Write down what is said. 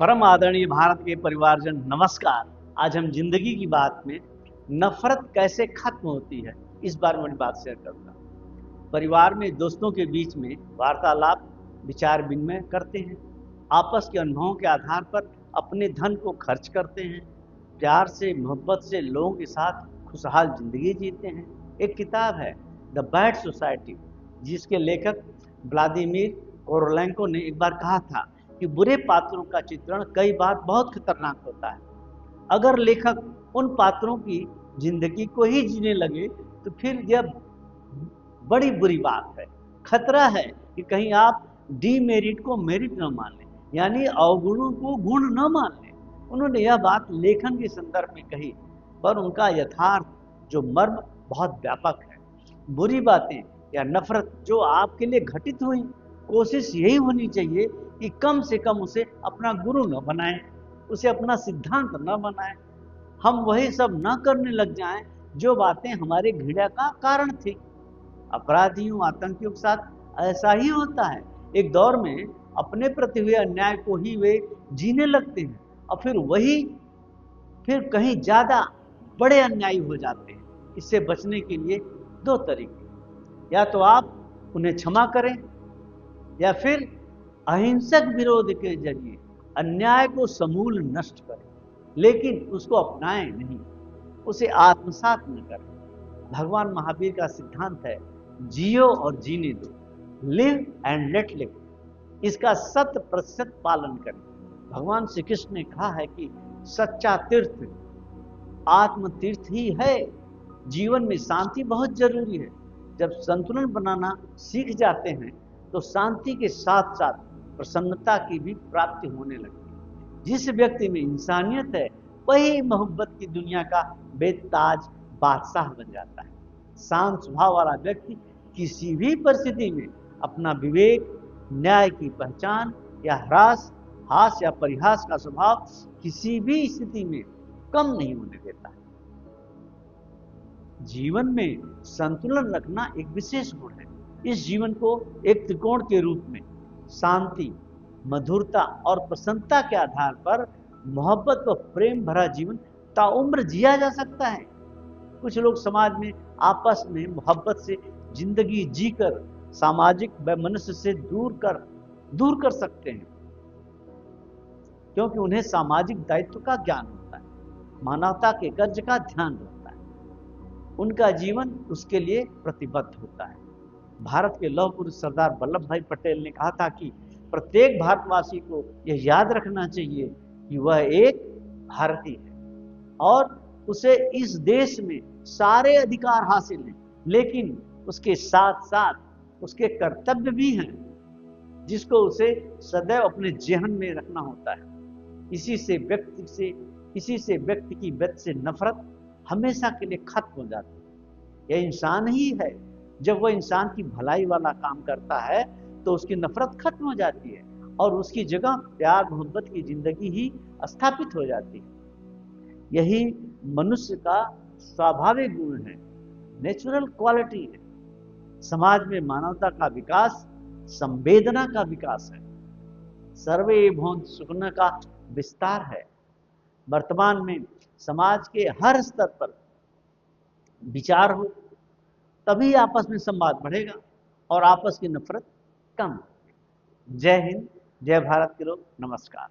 परम आदरणीय भारत के परिवारजन नमस्कार। आज हम जिंदगी की बात में नफरत कैसे खत्म होती है इस बारे में बात शेयर करूंगा। परिवार में दोस्तों के बीच में वार्तालाप विचार विनिमय करते हैं, आपस के अनुभवों के आधार पर अपने धन को खर्च करते हैं, प्यार से मोहब्बत से लोगों के साथ खुशहाल जिंदगी जीते हैं। एक किताब है द बैड सोसाइटी, जिसके लेखक व्लादिमीर कोरोलेंको ने एक बार कहा था कि बुरे पात्रों का चित्रण कई बार बहुत खतरनाक होता है। अगर लेखक उन पात्रों की जिंदगी को ही जीने लगे तो फिर यह बड़ी बुरी बात है। खतरा है कि कहीं आप डीमेरिट को मेरिट न मान लें, यानी अवगुणों को गुण न मान लें। उन्होंने यह बात लेखन के संदर्भ में कही, पर उनका यथार्थ जो मर्म बहुत व्यापक है। बुरी बातें या नफरत जो आपके लिए घटित हुई, कोशिश यही होनी चाहिए कि कम से कम उसे अपना गुरु न बनाएं, उसे अपना सिद्धांत न बनाएं। हम वही सब न करने लग जाएं जो बातें हमारे घृणा का कारण थी। अपराधियों आतंकियों के साथ ऐसा ही होता है। एक दौर में अपने प्रति हुए अन्याय को ही वे जीने लगते हैं और फिर कहीं ज्यादा बड़े अन्यायी हो जाते हैं। इससे बचने के लिए दो तरीके, या तो आप उन्हें क्षमा करें या फिर अहिंसक विरोध के जरिए अन्याय को समूल नष्ट करें, लेकिन उसको अपनाएं नहीं, उसे आत्मसात न करें। भगवान महावीर का सिद्धांत है जियो और जीने दो, लिव एंड लेट लिव। इसका 100% पालन करें। भगवान श्री कृष्ण ने कहा है कि सच्चा तीर्थ आत्म तीर्थ ही है। जीवन में शांति बहुत जरूरी है। जब संतुलन बनाना सीख जाते हैं तो शांति के साथ साथ प्रसन्नता की भी प्राप्ति होने लगती है। जिस व्यक्ति में इंसानियत है वही मोहब्बत की दुनिया का बेताज बादशाह बन जाता है। शांत स्वभाव वाला व्यक्ति किसी भी परिस्थिति में अपना विवेक, न्याय की पहचान या हास या परिहास का स्वभाव किसी भी स्थिति में कम नहीं होने देता है। जीवन में संतुलन रखना एक विशेष गुण है। इस जीवन को एक त्रिकोण के रूप में शांति, मधुरता और प्रसन्नता के आधार पर मोहब्बत व प्रेम भरा जीवन ताउम्र जिया जा सकता है। कुछ लोग समाज में आपस में मोहब्बत से जिंदगी जीकर सामाजिक वैमनस्य से दूर कर सकते हैं, क्योंकि उन्हें सामाजिक दायित्व का ज्ञान होता है, मानवता के कर्ज का ध्यान होता है, उनका जीवन उसके लिए प्रतिबद्ध होता है। भारत के लौह पुरुष सरदार वल्लभ भाई पटेल ने कहा था कि प्रत्येक भारतवासी को यह याद रखना चाहिए कि वह एक भारतीय है और उसे इस देश में सारे अधिकार हासिल हैं, लेकिन उसके साथ साथ उसके कर्तव्य भी हैं, जिसको उसे सदैव अपने जेहन में रखना होता है। इसी से व्यक्ति की व्यक्ति से नफरत हमेशा के लिए खत्म हो जाती है। यह इंसान ही है, जब वह इंसान की भलाई वाला काम करता है तो उसकी नफरत खत्म हो जाती है और उसकी जगह प्यार मोहब्बत की जिंदगी ही स्थापित हो जाती है। यही मनुष्य का स्वाभाविक गुण है, नेचुरल क्वालिटी है। समाज में मानवता का विकास संवेदना का विकास है, सर्वे भवन्तु सुखिनः का विस्तार है। वर्तमान में समाज के हर स्तर पर विचार हो, तभी आपस में संवाद बढ़ेगा और आपस की नफरत कम। जय हिंद, जय भारत के लोग, नमस्कार।